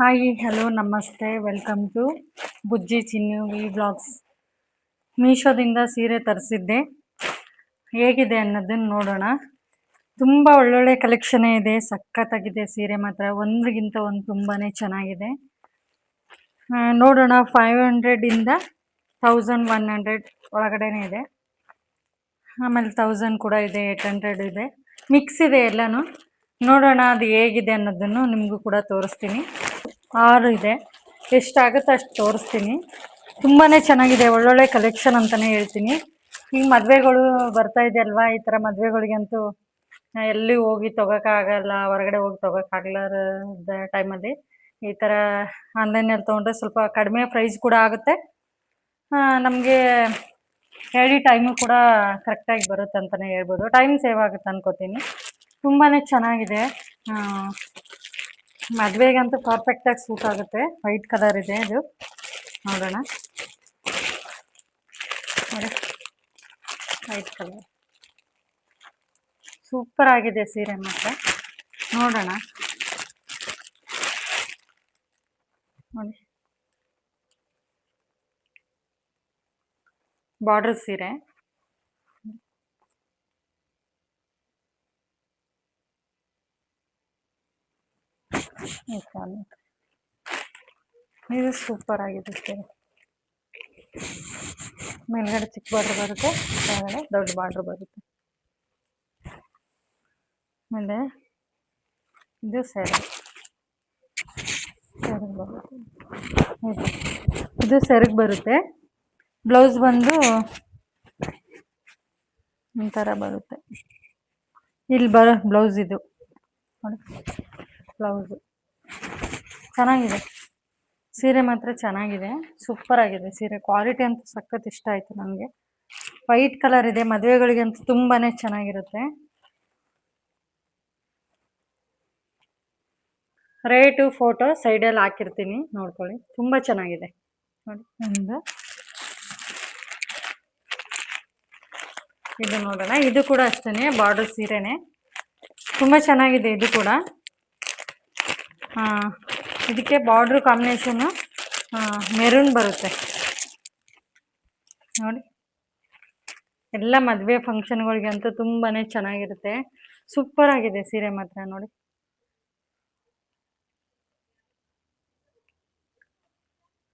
Hi hello ನಮಸ್ತೆ welcome to Bujji Chinnu V vlogs. ಮೀಶೋದಿಂದ ಸೀರೆ ತರಿಸಿದ್ದೆ, ಹೇಗಿದೆ ಅನ್ನೋದನ್ನು ನೋಡೋಣ. ತುಂಬ ಒಳ್ಳೊಳ್ಳೆ ಕಲೆಕ್ಷನೇ ಇದೆ, ಸಖತ್ತಾಗಿದೆ ಸೀರೆ ಮಾತ್ರ, ಒಂದ್ರಿಗಿಂತ ಒಂದು ತುಂಬಾ ಚೆನ್ನಾಗಿದೆ. ನೋಡೋಣ. 500 1100 ಒಳಗಡೆನೇ ಇದೆ. ಆಮೇಲೆ 1000 ಕೂಡ ಇದೆ, 800 ಇದೆ, ಮಿಕ್ಸ್ ಇದೆ ಎಲ್ಲನೂ. ನೋಡೋಣ ಅದು ಹೇಗಿದೆ ಅನ್ನೋದನ್ನು ನಿಮಗೂ ಕೂಡ ತೋರಿಸ್ತೀನಿ. 6 ಇದೆ, ಎಷ್ಟಾಗುತ್ತೆ ಅಷ್ಟು ತೋರಿಸ್ತೀನಿ. ತುಂಬಾ ಚೆನ್ನಾಗಿದೆ, ಒಳ್ಳೊಳ್ಳೆ ಕಲೆಕ್ಷನ್ ಅಂತಲೇ ಹೇಳ್ತೀನಿ. ಈಗ ಮದುವೆಗಳು ಬರ್ತಾ ಇದೆ ಅಲ್ವಾ, ಈ ಥರ ಮದುವೆಗಳಿಗಂತೂ ಎಲ್ಲಿ ಹೋಗಿ ತೊಗೋಕ್ಕಾಗಲ್ಲ, ಹೊರಗಡೆ ಹೋಗಿ ತೊಗೋಕ್ಕಾಗಲಾರದ ಟೈಮಲ್ಲಿ ಈ ಥರ ಆನ್ಲೈನಲ್ಲಿ ತೊಗೊಂಡ್ರೆ ಸ್ವಲ್ಪ ಕಡಿಮೆ ಪ್ರೈಸ್ ಕೂಡ ಆಗುತ್ತೆ. ನಮಗೆ ಹೇಳಿ ಟೈಮು ಕೂಡ ಕರೆಕ್ಟಾಗಿ ಬರುತ್ತೆ ಅಂತಲೇ ಹೇಳ್ಬೋದು. ಟೈಮ್ ಸೇವ್ ಆಗುತ್ತೆ ಅನ್ಕೋತೀನಿ. ತುಂಬಾ ಚೆನ್ನಾಗಿದೆ, ಮದುವೆಗಂತೂ ಪರ್ಫೆಕ್ಟಾಗಿ ಸೂಟ್ ಆಗುತ್ತೆ. ವೈಟ್ ಕಲರ್ ಇದೆ ಇದು, ನೋಡೋಣ. ನೋಡಿ, ವೈಟ್ ಕಲರ್ ಸೂಪರ್ ಆಗಿದೆ ಸೀರೆ ಮಾತ್ರ. ನೋಡೋಣ, ನೋಡಿ, ಬಾರ್ಡರ್ ಸೀರೆ. ಇದು ಸೂಪರ್ ಆಗಿದೆ ಸೀರೆ. ಮೇಲ್ಗಡೆ ಚಿಕ್ಕ ಬಾರ್ಡರ್ ಬರುತ್ತೆ, ಕೆಳಗಡೆ ದೊಡ್ಡ ಬಾರ್ಡರ್ ಬರುತ್ತೆ. ಆಮೇಲೆ ಇದು ಸೆರಗು ಬರುತ್ತೆ, ಇದು ಸೆರಗು ಬರುತ್ತೆ. ಬ್ಲೌಸ್ ಬಂದು ಒಂಥರ ಬರುತ್ತೆ. ಇಲ್ಲಿ ಬರೋ ಬ್ಲೌಸ್ ಇದು ನೋಡಿ, ಬ್ಲೌಸು ಚೆನ್ನಾಗಿದೆ. ಸೀರೆ ಮಾತ್ರ ಚೆನ್ನಾಗಿದೆ, ಸೂಪರ್ ಆಗಿದೆ ಸೀರೆ. ಕ್ವಾಲಿಟಿ ಅಂತೂ ಸಖತ್ ಇಷ್ಟ ಆಯಿತು ನನಗೆ. ವೈಟ್ ಕಲರ್ ಇದೆ, ಮದುವೆಗಳಿಗಂತೂ ತುಂಬಾ ಚೆನ್ನಾಗಿರುತ್ತೆ. ರೇಟು ಫೋಟೋ ಸೈಡಲ್ಲಿ ಹಾಕಿರ್ತೀನಿ, ನೋಡ್ಕೊಳ್ಳಿ. ತುಂಬ ಚೆನ್ನಾಗಿದೆ ನೋಡಿ. ಒಂದು ಇದು ನೋಡೋಣ, ಇದು ಕೂಡ ಅಷ್ಟೇ ಬಾರ್ಡರ್ ಸೀರೆನೇ, ತುಂಬ ಚೆನ್ನಾಗಿದೆ ಇದು ಕೂಡ. ಇದಕ್ಕೆ ಬಾರ್ಡ್ರ್ ಕಾಂಬಿನೇಷನ್ನು ಮೆರೂನ್ ಬರುತ್ತೆ ನೋಡಿ. ಎಲ್ಲ ಮದುವೆ ಫಂಕ್ಷನ್ಗಳಿಗಂತೂ ತುಂಬಾ ಚೆನ್ನಾಗಿರುತ್ತೆ. ಸೂಪರ್ ಆಗಿದೆ ಸೀರೆ ಮಾತ್ರ ನೋಡಿ.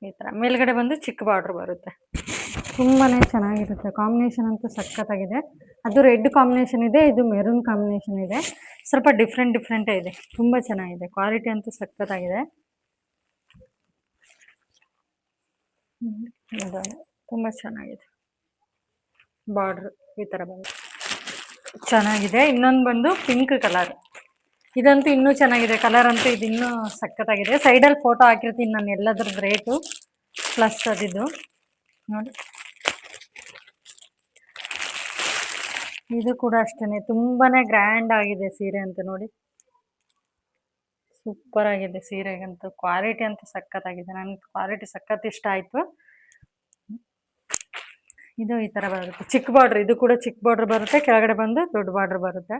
ಈ ಥರ ಮೇಲ್ಗಡೆ ಬಂದು ಚಿಕ್ಕ ಬಾರ್ಡ್ರ್ ಬರುತ್ತೆ. ತುಂಬಾ ಚೆನ್ನಾಗಿರುತ್ತೆ. ಕಾಂಬಿನೇಷನ್ ಅಂತೂ ಸಖತ್ತಾಗಿದೆ. ಅದು ರೆಡ್ ಕಾಂಬಿನೇಷನ್ ಇದೆ, ಇದು ಮೆರೂನ್ ಕಾಂಬಿನೇಷನ್ ಇದೆ. ಸ್ವಲ್ಪ ಡಿಫ್ರೆಂಟೇ ಇದೆ, ತುಂಬ ಚೆನ್ನಾಗಿದೆ. ಕ್ವಾಲಿಟಿ ಅಂತೂ ಸಖತ್ತಾಗಿದೆ, ತುಂಬ ಚೆನ್ನಾಗಿದೆ. ಬಾರ್ಡ್ರ್ ಈ ಥರ ಬರುತ್ತೆ, ಚೆನ್ನಾಗಿದೆ. ಇನ್ನೊಂದು ಬಂದು ಪಿಂಕ್ ಕಲರ್, ಇದಂತೂ ಇನ್ನೂ ಚೆನ್ನಾಗಿದೆ. ಕಲರ್ ಅಂತೂ ಇದು ಇನ್ನೂ ಸಖತ್ತಾಗಿದೆ. ಸೈಡಲ್ಲಿ ಫೋಟೋ ಹಾಕಿರ್ತೀನಿ ನಾನು ಎಲ್ಲದ್ರದ್ದು ರೇಟು ಪ್ಲಸ್ ಅದಿದ್ದು ನೋಡಿ. ಇದು ಕೂಡ ಅಷ್ಟೇ ತುಂಬಾ ಗ್ರ್ಯಾಂಡ್ ಆಗಿದೆ ಸೀರೆ ಅಂತ ನೋಡಿ. ಸೂಪರ್ ಆಗಿದೆ ಸೀರೆಗಂತೂ. ಕ್ವಾಲಿಟಿ ಅಂತೂ ಸಖತ್ತಾಗಿದೆ, ನನಗೆ ಕ್ವಾಲಿಟಿ ಸಖತ್ ಇಷ್ಟ ಆಯಿತು. ಇದು ಈ ಥರ ಬರುತ್ತೆ, ಚಿಕ್ಕ ಬಾರ್ಡ್ರ್. ಇದು ಕೂಡ ಚಿಕ್ಕ ಬಾರ್ಡ್ರ್ ಬರುತ್ತೆ, ಕೆಳಗಡೆ ಬಂದು ದೊಡ್ಡ ಬಾರ್ಡ್ರ್ ಬರುತ್ತೆ.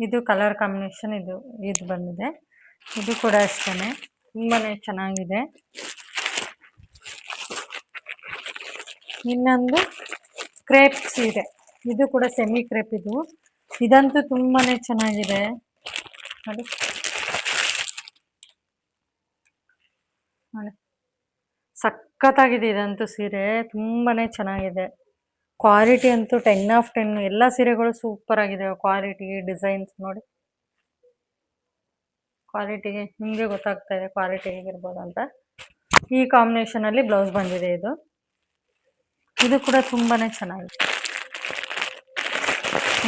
ಇದು ಕಲರ್ ಕಾಂಬಿನೇಷನ್ ಇದು ಬಂದಿದೆ. ಇದು ಕೂಡ ಅಷ್ಟೇ ತುಂಬಾ ಚೆನ್ನಾಗಿದೆ. ಇನ್ನೊಂದು ಕ್ರೇಪ್ ಸೀರೆ, ಇದು ಕೂಡ ಸೆಮಿ ಕ್ರೇಪ್. ಇದಂತೂ ತುಂಬಾ ಚೆನ್ನಾಗಿದೆ ನೋಡಿ. ಸಖತ್ತಾಗಿದೆ ಇದಂತೂ ಸೀರೆ, ತುಂಬಾ ಚೆನ್ನಾಗಿದೆ. ಕ್ವಾಲಿಟಿ ಅಂತೂ 10/10. ಎಲ್ಲ ಸೀರೆಗಳು ಸೂಪರ್ ಆಗಿದೆ. ಕ್ವಾಲಿಟಿ, ಡಿಸೈನ್ಸ್ ನೋಡಿ. ಕ್ವಾಲಿಟಿಗೆ ನಿಮಗೆ ಗೊತ್ತಾಗ್ತಾ ಇದೆ ಕ್ವಾಲಿಟಿ ಹೇಗಿರ್ಬೋದು ಅಂತ. ಈ ಕಾಂಬಿನೇಷನಲ್ಲಿ ಬ್ಲೌಸ್ ಬಂದಿದೆ. ಇದು ಕೂಡ ತುಂಬಾ ಚೆನ್ನಾಗಿದೆ.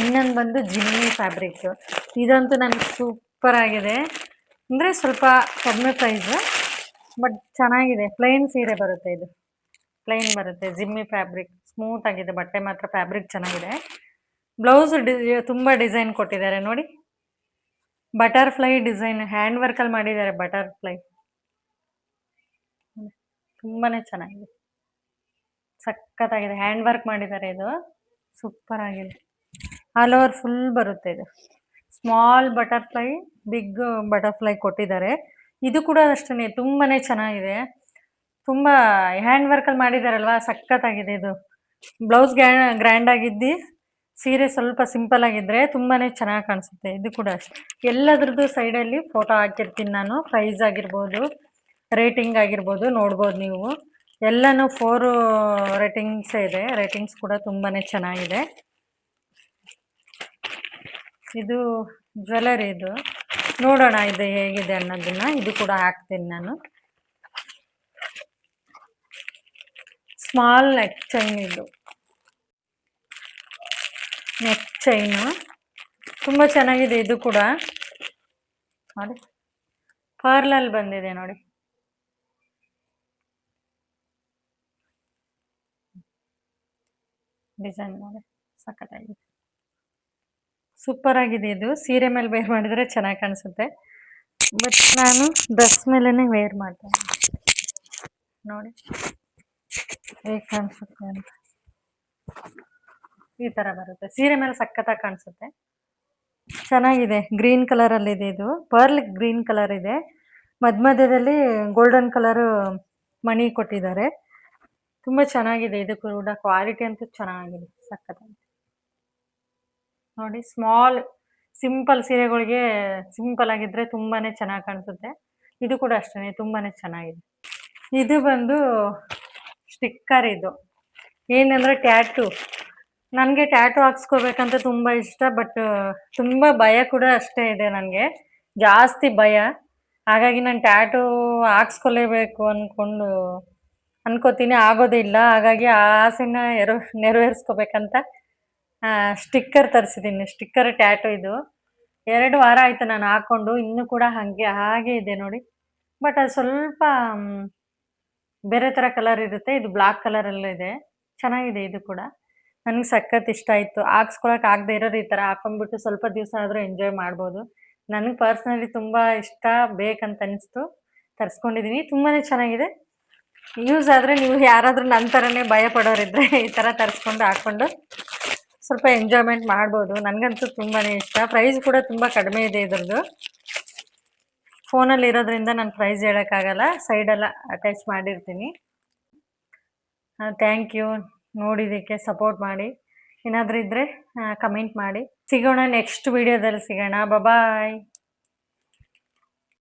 ಇನ್ನೊಂದು ಬಂದು ಜಿಮ್ಮಿ ಫ್ಯಾಬ್ರಿಕ್. ಇದಂತೂ ನನಗೆ ಸೂಪರ್ ಆಗಿದೆ. ಅಂದರೆ ಸ್ವಲ್ಪ ಕಡಿಮೆ ಪ್ರೈಸು, ಬಟ್ ಚೆನ್ನಾಗಿದೆ. ಪ್ಲೈನ್ ಸೀರೆ ಬರುತ್ತೆ, ಇದು ಪ್ಲೈನ್ ಬರುತ್ತೆ. ಜಿಮ್ಮಿ ಫ್ಯಾಬ್ರಿಕ್, ಸ್ಮೂತ್ ಆಗಿದೆ ಬಟ್ಟೆ ಮಾತ್ರ. ಫ್ಯಾಬ್ರಿಕ್ ಚೆನ್ನಾಗಿದೆ. ಬ್ಲೌಸ್ ತುಂಬ ಡಿಸೈನ್ ಕೊಟ್ಟಿದ್ದಾರೆ ನೋಡಿ. ಬಟರ್ಫ್ಲೈ ಡಿಸೈನ್ ಹ್ಯಾಂಡ್ ವರ್ಕಲ್ಲಿ ಮಾಡಿದ್ದಾರೆ. ಬಟರ್ಫ್ಲೈ ತುಂಬಾ ಚೆನ್ನಾಗಿದೆ, ಸಖತ್ತಾಗಿದೆ. ಹ್ಯಾಂಡ್ ವರ್ಕ್ ಮಾಡಿದ್ದಾರೆ, ಇದು ಸೂಪರ್ ಆಗಿದೆ. ಆಲ್ ಓವರ್ ಫುಲ್ ಬರುತ್ತೆ. ಇದು ಸ್ಮಾಲ್ ಬಟರ್ಫ್ಲೈ, ಬಿಗ್ ಬಟರ್ಫ್ಲೈ ಕೊಟ್ಟಿದ್ದಾರೆ. ಇದು ಕೂಡ ಅಷ್ಟೇ ತುಂಬಾನೇ ಚೆನ್ನಾಗಿದೆ. ತುಂಬಾ ಹ್ಯಾಂಡ್ ವರ್ಕಲ್ಲಿ ಮಾಡಿದಾರಲ್ವಾ ಸಖತ್ತಾಗಿದೆ ಇದು. ಬ್ಲೌಸ್ ಗ್ರ್ಯಾಂಡ್ ಆಗಿದ್ದು ಸೀರೆ ಸ್ವಲ್ಪ ಸಿಂಪಲ್ ಆಗಿದ್ರೆ ತುಂಬಾನೇ ಚೆನ್ನಾಗಿ ಕಾಣಿಸುತ್ತೆ. ಇದು ಕೂಡ ಅಷ್ಟೇ. ಎಲ್ಲದ್ರದ್ದು ಸೈಡಲ್ಲಿ ಫೋಟೋ ಹಾಕಿರ್ತೀನಿ ನಾನು. ಪ್ರೈಸ್ ಆಗಿರ್ಬೋದು, ರೇಟಿಂಗ್ ಆಗಿರ್ಬೋದು ನೋಡ್ಬೋದು ನೀವು. ಎಲ್ಲನೂ 4 ರೇಟಿಂಗ್ಸೇ ಇದೆ. ರೇಟಿಂಗ್ಸ್ ಕೂಡ ತುಂಬಾನೇ ಚೆನ್ನಾಗಿದೆ. ಇದು ಜ್ಯುವೆಲರಿ ಇದು. ನೋಡೋಣ ಇದು ಹೇಗಿದೆ ಅನ್ನೋದನ್ನ. ಇದು ಕೂಡ ಹಾಕ್ತೀನಿ ನಾನು. ಸ್ಮಾಲ್ ನೆಕ್ ಚೈನ್ ಇದು. ನೆಕ್ ಚೈನು ತುಂಬ ಚೆನ್ನಾಗಿದೆ ಇದು ಕೂಡ. ನೋಡಿ ಪರ್ಲಲ್ಲಿ ಬಂದಿದೆ ನೋಡಿ. ಡಿಸೈನ್ ನೋಡಿ ಸಖತ್ತಾಗಿದೆ. ಸೂಪರ್ ಆಗಿದೆ ಇದು. ಸೀರೆ ಮೇಲೆ ವೇರ್ ಮಾಡಿದ್ರೆ ಚೆನ್ನಾಗಿ ಕಾಣಿಸುತ್ತೆ. ಬಟ್ ನಾನು ಡ್ರೆಸ್ ಮೇಲೇ ವೇರ್ ಮಾಡ್ತೇನೆ. ನೋಡಿ ಹೇಗೆ ಕಾಣಿಸುತ್ತೆ ಅಂತ. ಈ ಥರ ಬರುತ್ತೆ. ಸೀರೆ ಮೇಲೆ ಸಖತ್ತಾಗಿ ಕಾಣಿಸುತ್ತೆ. ಚೆನ್ನಾಗಿದೆ. ಗ್ರೀನ್ ಕಲರಲ್ಲಿದೆ ಇದು. ಪರ್ಲ್ ಗ್ರೀನ್ ಕಲರ್ ಇದೆ. ಮಧ್ಯದಲ್ಲಿ ಗೋಲ್ಡನ್ ಕಲರ್ ಮಣಿ ಕೊಟ್ಟಿದ್ದಾರೆ. ತುಂಬ ಚೆನ್ನಾಗಿದೆ. ಇದು ಕೂಡ ಕ್ವಾಲಿಟಿ ಅಂತೂ ಚೆನ್ನಾಗಿದೆ. ಸಖತ್ತಾಗಿದೆ ನೋಡಿ. ಸ್ಮಾಲ್ ಸಿಂಪಲ್ ಸೀರೆಗಳಿಗೆ ಸಿಂಪಲ್ ಆಗಿದ್ರೆ ತುಂಬಾನೇ ಚೆನ್ನಾಗಿ ಕಾಣಿಸುತ್ತೆ. ಇದು ಕೂಡ ಅಷ್ಟೇ ತುಂಬಾನೇ ಚೆನ್ನಾಗಿದೆ. ಇದು ಬಂದು ಸ್ಟಿಕ್ಕರ್. ಇದು ಏನಂದ್ರೆ ಟ್ಯಾಟೂ. ನನಗೆ ಟ್ಯಾಟೂ ಹಾಕ್ಸ್ಕೋಬೇಕಂತ ತುಂಬ ಇಷ್ಟ. ಬಟ್ ತುಂಬ ಭಯ ಕೂಡ ಅಷ್ಟೇ ಇದೆ ನನಗೆ. ಜಾಸ್ತಿ ಭಯ. ಹಾಗಾಗಿ ನಾನು ಟ್ಯಾಟೂ ಹಾಕ್ಸ್ಕೊಲೇಬೇಕು ಅನ್ಕೋತೀನಿ. ಆಗೋದೇ ಇಲ್ಲ. ಹಾಗಾಗಿ ಆ ಆಸೆನ ನೆರವೇರಿಸ್ಕೋಬೇಕಂತ ಸ್ಟಿಕ್ಕರ್ ತರಿಸಿದ್ದೀನಿ. ಸ್ಟಿಕ್ಕರ್ ಟ್ಯಾಟೂ ಇದು 2 ವಾರ ಆಯಿತು ನಾನು ಹಾಕ್ಕೊಂಡು. ಇನ್ನೂ ಕೂಡ ಹಾಗೆ ಇದೆ ನೋಡಿ. ಬಟ್ ಅದು ಸ್ವಲ್ಪ ಬೇರೆ ಥರ ಕಲರ್ ಇರುತ್ತೆ. ಇದು ಬ್ಲಾಕ್ ಕಲರಲ್ಲಿದೆ. ಚೆನ್ನಾಗಿದೆ ಇದು ಕೂಡ. ನನಗೆ ಸಖತ್ ಇಷ್ಟ ಆಯಿತು. ಹಾಕ್ಸ್ಕೊಳಕ್ಕೆ ಆಗದೆ ಇರೋರು ಈ ಥರ ಹಾಕೊಂಡ್ಬಿಟ್ಟು ಸ್ವಲ್ಪ ದಿವಸ ಆದರೂ ಎಂಜಾಯ್ ಮಾಡ್ಬೋದು. ನನಗೆ ಪರ್ಸ್ನಲಿ ತುಂಬ ಇಷ್ಟ, ಬೇಕಂತ ಅನಿಸ್ತು, ತರಿಸ್ಕೊಂಡಿದ್ದೀನಿ. ತುಂಬಾ ಚೆನ್ನಾಗಿದೆ. ಯೂಸ್ ಆದರೆ ನೀವು ಯಾರಾದರೂ ನನ್ನ ಥರನೇ ಭಯ ಪಡೋರಿದ್ದರೆ ಈ ಥರ ತರಿಸ್ಕೊಂಡು ಹಾಕ್ಕೊಂಡು ಸ್ವಲ್ಪ ಎಂಜಾಯ್ಮೆಂಟ್ ಮಾಡ್ಬೋದು. ನನಗಂತೂ ತುಂಬಾ ಇಷ್ಟ. ಪ್ರೈಸ್ ಕೂಡ ತುಂಬ ಕಡಿಮೆ ಇದೆ ಇದ್ರದ್ದು. ಫೋನಲ್ಲಿ ಇರೋದ್ರಿಂದ ನಾನು ಪ್ರೈಸ್ ಹೇಳೋಕ್ಕಾಗಲ್ಲ. ಸೈಡೆಲ್ಲ ಅಟ್ಯಾಚ್ ಮಾಡಿರ್ತೀನಿ. ಥ್ಯಾಂಕ್ ಯು ನೋಡಿದ್ದಕ್ಕೆ. ಸಪೋರ್ಟ್ ಮಾಡಿ. ಏನಾದರೂ ಇದ್ದರೆ ಕಮೆಂಟ್ ಮಾಡಿ. ಸಿಗೋಣ ನೆಕ್ಸ್ಟ್ ವಿಡಿಯೋದಲ್ಲಿ ಸಿಗೋಣ. ಬಾಯ್.